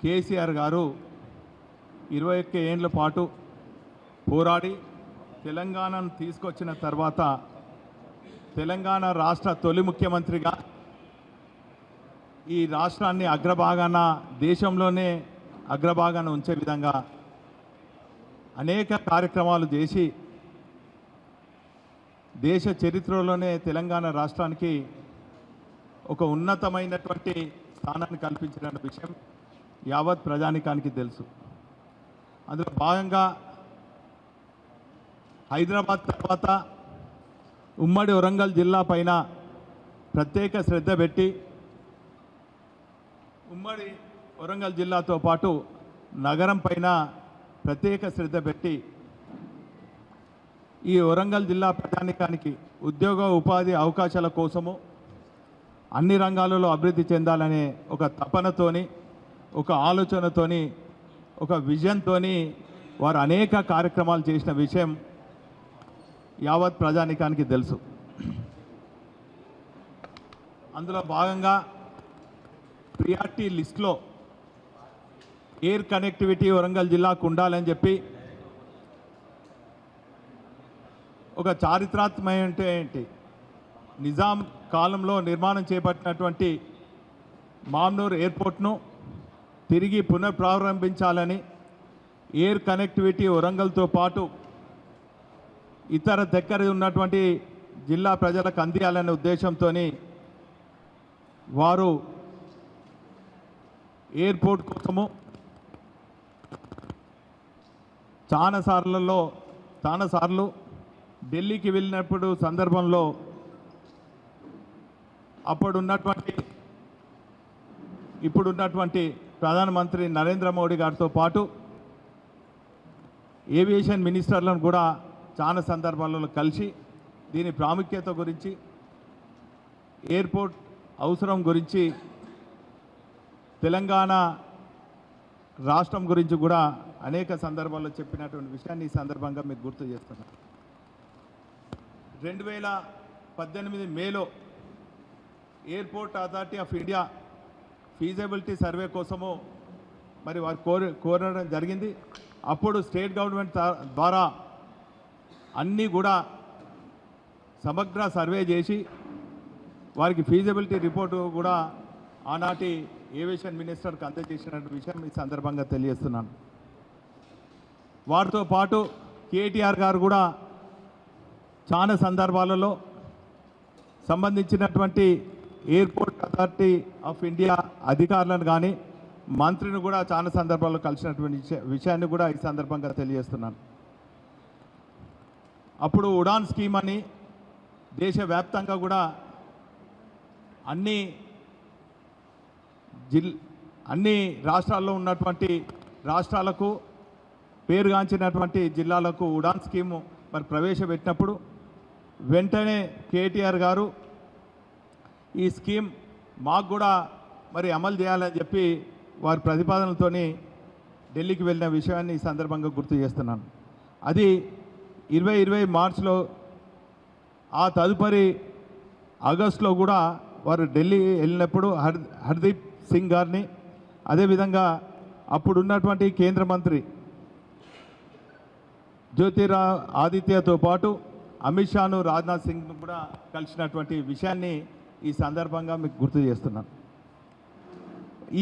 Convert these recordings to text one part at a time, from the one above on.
కేసీఆర్ గారు 21 ఏళ్ల పాటు పోరాడి తెలంగాణను తీసుకొచ్చిన తర్వాత తెలంగాణ రాష్ట్ర తొలి ముఖ్యమంత్రిగా ఈ రాష్ట్రాన్ని అగ్రభాగాన దేశంలోనే అగ్రభాగాన ఉంచే విధంగా అనేక కార్యక్రమాలు చేసి దేశ చరిత్రలోనే తెలంగాణ రాష్ట్రానికి ఒక ఉన్నతమైనటువంటి స్థానాన్ని కల్పించిన విషయం యావత్ ప్రజానికానికి తెలుసు. అందులో భాగంగా హైదరాబాద్ తర్వాత ఉమ్మడి వరంగల్ జిల్లా పైన ప్రత్యేక శ్రద్ధ పెట్టి ఉమ్మడి వరంగల్ జిల్లాతో పాటు నగరం పైన ప్రత్యేక శ్రద్ధ పెట్టి ఈ వరంగల్ జిల్లా ప్రజానికానికి ఉద్యోగ ఉపాధి అవకాశాల కోసము అన్ని రంగాలలో అభివృద్ధి చెందాలనే ఒక తపనతోని ఒక ఆలోచనతోని ఒక విజన్తోని వారు అనేక కార్యక్రమాలు చేసిన విషయం యావత్ ప్రజానికానికి తెలుసు. అందులో భాగంగా ప్రియారిటీ లిస్ట్లో ఎయిర్ కనెక్టివిటీ వరంగల్ జిల్లాకు ఉండాలని చెప్పి ఒక చారిత్రాత్మకమైన ఏంటి నిజాం కాలంలో నిర్మాణం చేపట్టినటువంటి మామ్నూర్ ఎయిర్పోర్ట్ను తిరిగి పునఃప్రారంభించాలని ఎయిర్ కనెక్టివిటీ వరంగల్తో పాటు ఇతర దగ్గర ఉన్నటువంటి జిల్లా ప్రజలకు అందియాలనే ఉద్దేశంతో వారు ఎయిర్పోర్ట్ కోసము చాలాసార్లు ఢిల్లీకి వెళ్ళినప్పుడు సందర్భంలో ఇప్పుడున్నటువంటి ప్రధానమంత్రి నరేంద్ర మోడీ గారితో పాటు ఏవియేషన్ మినిస్టర్లను కూడా చాలా సందర్భాలలో కలిసి దీని ప్రాముఖ్యత గురించి ఎయిర్పోర్ట్ అవసరం గురించి తెలంగాణ రాష్ట్రం గురించి కూడా అనేక సందర్భాల్లో చెప్పినటువంటి విషయాన్ని ఈ సందర్భంగా మీకు గుర్తు చేస్తున్నాను. 2018 మేలో airport authority of India feasibility survey కోసము మరి వారు కోరడం జరిగింది. అప్పుడు స్టేట్ గవర్నమెంట్ ద్వారా అన్నీ కూడా సమగ్ర సర్వే చేసి వారికి ఫీజిబిలిటీ రిపోర్టు కూడా ఆనాటి ఏవియేషన్ మినిస్టర్కి అందజేసిన విషయం ఈ సందర్భంగా తెలియజేస్తున్నాను. వారితో పాటు కేటీఆర్ గారు కూడా చాలా సందర్భాలలో సంబంధించినటువంటి ఎయిర్పోర్ట్ అథారిటీ ఆఫ్ ఇండియా అధికారులను కానీ మంత్రిని కూడా చాలా సందర్భాల్లో కలిసినటువంటి విషయాన్ని కూడా ఈ సందర్భంగా తెలియజేస్తున్నాను. అప్పుడు ఉడాన్ స్కీమ్ అని దేశవ్యాప్తంగా కూడా అన్ని రాష్ట్రాల్లో ఉన్నటువంటి రాష్ట్రాలకు పేరుగాంచినటువంటి జిల్లాలకు ఉడాన్ స్కీము మరి ప్రవేశపెట్టినప్పుడు వెంటనే కేటీఆర్ గారు ఈ స్కీమ్ మాకు కూడా మరి అమలు చేయాలని చెప్పి వారి ప్రతిపాదనలతోని ఢిల్లీకి వెళ్ళిన విషయాన్ని ఈ సందర్భంగా గుర్తు చేస్తున్నాను. అది 2020 మార్చిలో ఆ తదుపరి ఆగస్టులో కూడా వారు ఢిల్లీ వెళ్ళినప్పుడు హర్దీప్ సింగ్ గారిని అదేవిధంగా అప్పుడున్నటువంటి కేంద్ర మంత్రి జ్యోతిరాదిత్యతో పాటు అమిత్ షాను రాజ్నాథ్ సింగ్ను కూడా కలిసినటువంటి విషయాన్ని ఈ సందర్భంగా మీకు గుర్తు చేస్తున్నాను.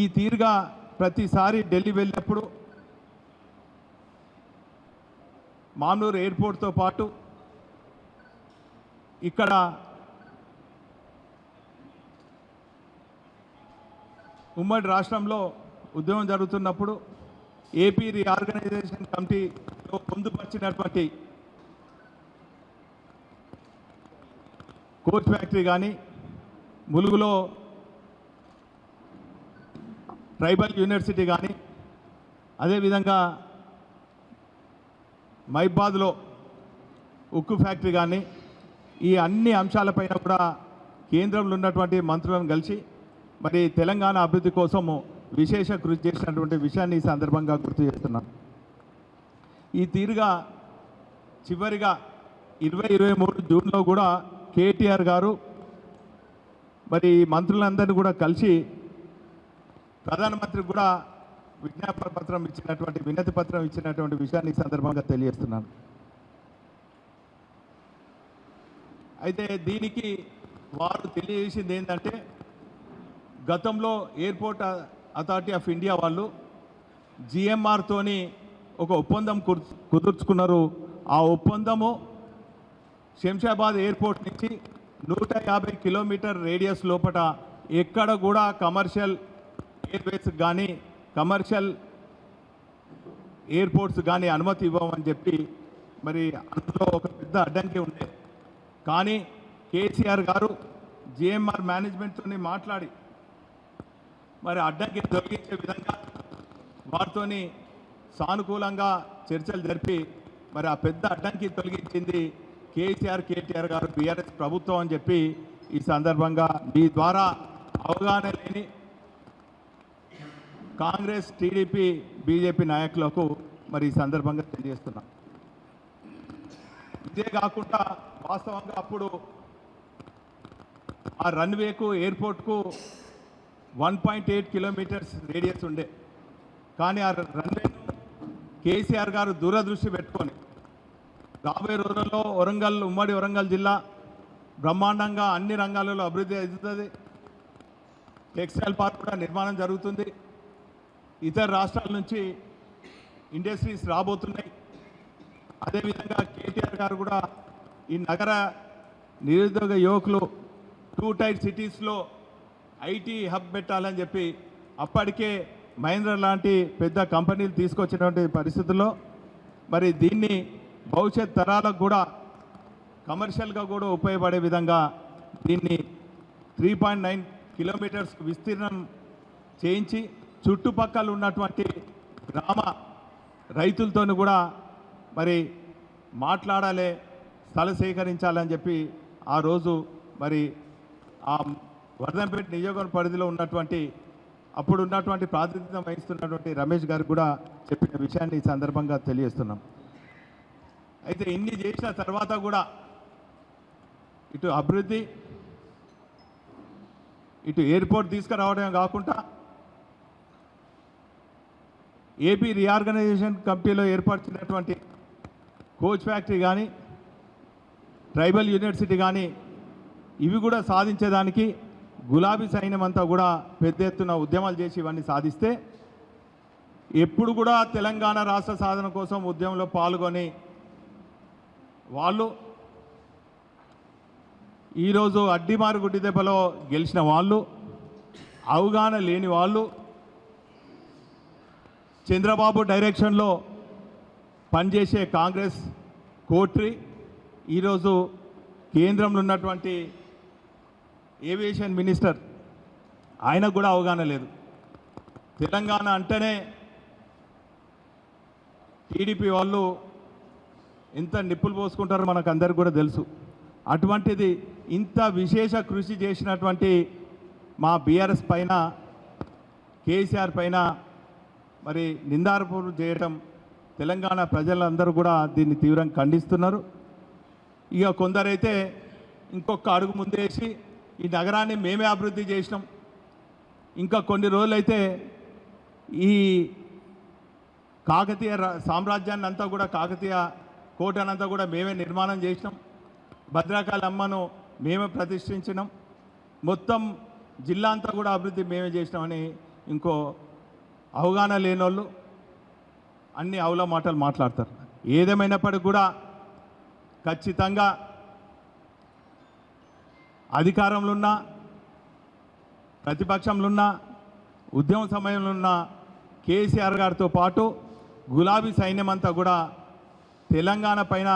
ఈ తీరుగా ప్రతిసారి ఢిల్లీ వెళ్ళినప్పుడు మామ్నూర్ ఎయిర్పోర్ట్తో పాటు ఇక్కడ ఉమ్మడి రాష్ట్రంలో ఉద్యమం జరుగుతున్నప్పుడు ఏపీ రీఆర్గనైజేషన్ కమిటీలో పొందుపరిచినటువంటి కోచ్ ఫ్యాక్టరీ కానీ ములుగులో ట్రైబల్ యూనివర్సిటీ కానీ అదేవిధంగా మైబాద్లో ఉక్కు ఫ్యాక్టరీ కానీ ఈ అన్ని అంశాలపైన కూడా కేంద్రంలో ఉన్నటువంటి మంత్రులను కలిసి మరి తెలంగాణ అభివృద్ధి కోసము విశేష కృషి చేసినటువంటి విషయాన్ని ఈ సందర్భంగా గుర్తు చేస్తున్నాను. ఈ తీరుగా చివరిగా 2023 జూన్లో కూడా కేటీఆర్ గారు మరి మంత్రులందరినీ కూడా కలిసి ప్రధానమంత్రికి కూడా విజ్ఞాపన పత్రం ఇచ్చినటువంటి వినతి పత్రం ఇచ్చినటువంటి విషయాన్ని ఈ సందర్భంగా తెలియజేస్తున్నాను. అయితే దీనికి వారు తెలియజేసింది ఏంటంటే, గతంలో ఎయిర్పోర్ట్ అథారిటీ ఆఫ్ ఇండియా వాళ్ళు జిఎంఆర్తోని ఒక ఒప్పందం కుదుర్చుకున్నారు. ఆ ఒప్పందము శంషాబాద్ ఎయిర్పోర్ట్ నుంచి 150 కిలోమీటర్ రేడియస్ లోపల ఎక్కడ కూడా కమర్షియల్ ఎయిర్వేస్ కానీ కమర్షియల్ ఎయిర్పోర్ట్స్ కానీ అనుమతి ఇవ్వమని చెప్పి మరి అందులో ఒక పెద్ద అడ్డంకి ఉండే. కానీ కేసీఆర్ గారు జిఎంఆర్ మేనేజ్మెంట్తో మాట్లాడి మరి అడ్డంకి తొలగించే విధంగా వారితోని సానుకూలంగా చర్చలు జరిపి మరి ఆ పెద్ద అడ్డంకి తొలగించింది కేటీఆర్ గారు, బీఆర్ఎస్ ప్రభుత్వం అని చెప్పి ఈ సందర్భంగా మీ ద్వారా అవగాహన లేని కాంగ్రెస్, టీడీపీ, బీజేపీ నాయకులకు మరి ఈ సందర్భంగా తెలియజేస్తున్నాం. ఇదే కాకుండా వాస్తవంగా అప్పుడు ఆ రన్వేకు ఎయిర్పోర్ట్కు 1.8 కిలోమీటర్స్ రేడియస్ ఉండే. కానీ ఆ రన్వేను కేసీఆర్ గారు దూరదృష్టి పెట్టుకొని రాబోయే రోజుల్లో వరంగల్, ఉమ్మడి వరంగల్ జిల్లా బ్రహ్మాండంగా అన్ని రంగాలలో అభివృద్ధి అవుతుంది. టెక్స్టైల్ పార్క్ కూడా నిర్మాణం జరుగుతుంది. ఇతర రాష్ట్రాల నుంచి ఇండస్ట్రీస్ రాబోతున్నాయి. అదేవిధంగా కేటీఆర్ గారు కూడా ఈ నగర నిరుద్యోగ యువకులు 2 టైర్ సిటీస్లో ఐటీ హబ్ పెట్టాలని చెప్పి అప్పటికే మహేంద్ర లాంటి పెద్ద కంపెనీలు తీసుకొచ్చినటువంటి పరిస్థితుల్లో మరి దీన్ని భవిష్యత్ తరాలకు కూడా కమర్షియల్గా కూడా ఉపయోగపడే విధంగా దీన్ని 3.9 కిలోమీటర్స్ విస్తీర్ణం చేయించి చుట్టుపక్కల ఉన్నటువంటి గ్రామ రైతులతో కూడా మరి మాట్లాడాలి, స్థల సేకరించాలని చెప్పి ఆ రోజు మరి ఆ వర్ధంపేట నియోజకవర్గ పరిధిలో ఉన్నటువంటి అప్పుడు ఉన్నటువంటి ప్రాతినిధ్యం వహిస్తున్నటువంటి రమేష్ గారికి కూడా చెప్పిన విషయాన్ని ఈ సందర్భంగా తెలియజేస్తున్నాం. అయితే ఇన్ని చేసిన తర్వాత కూడా ఇటు అభివృద్ధి, ఇటు ఎయిర్పోర్ట్ తీసుకురావడమే కాకుండా ఏపీ రీఆర్గనైజేషన్ కమిటీలో ఏర్పరిచినటువంటి కోచ్ ఫ్యాక్టరీ కానీ ట్రైబల్ యూనివర్సిటీ కానీ ఇవి కూడా సాధించేదానికి గులాబీ సైన్యం అంతా కూడా పెద్ద ఎత్తున ఉద్యమాలు చేసి ఇవన్నీ సాధిస్తే, ఎప్పుడు కూడా తెలంగాణ రాష్ట్ర సాధన కోసం ఉద్యమంలో పాల్గొని వాళ్ళు ఈరోజు అడ్డిమారు గుడ్డి దెబ్బలో గెలిచిన వాళ్ళు, అవగాహన లేని వాళ్ళు, చంద్రబాబు డైరెక్షన్లో పనిచేసే కాంగ్రెస్ కోట్రి ఈరోజు కేంద్రంలో ఉన్నటువంటి ఏవియేషన్ మినిస్టర్ ఆయనకు కూడా అవగాహన లేదు. తెలంగాణ అంటేనే టీడీపీ వాళ్ళు ఎంత నిప్పులు పోసుకుంటారో మనకు అందరికీ కూడా తెలుసు. అటువంటిది ఇంత విశేష కృషి చేసినటువంటి మా బీఆర్ఎస్ పైన, కేసీఆర్ పైన మరి నిందారోపణలు చేయడం తెలంగాణ ప్రజలందరూ కూడా దీన్ని తీవ్రంగా ఖండిస్తున్నారు. ఇక కొందరైతే ఇంకొక అడుగు ముందేసి ఈ నగరాన్ని మేమే అభివృద్ధి చేసినాం, ఇంకా కొన్ని రోజులైతే ఈ కాకతీయ సామ్రాజ్యాన్ని అంతా కూడా, కాకతీయ కోటనంతా కూడా మేమే నిర్మాణం చేసినాం, భద్రకాళి అమ్మను మేమే ప్రతిష్ఠించినాం, మొత్తం జిల్లా అంతా కూడా అభివృద్ధి మేమే చేసినామని ఇంకో అవగాహన లేనోళ్ళు అన్ని అవుల మాటలు మాట్లాడతారు. ఏదేమైనప్పటికీ కూడా ఖచ్చితంగా అధికారంలో ఉన్న, ప్రతిపక్షంలో ఉన్న, ఉద్యమ సమయంలో ఉన్న కేసీఆర్ గారితో పాటు గులాబీ సైన్యం అంతా కూడా తెలంగాణ పైన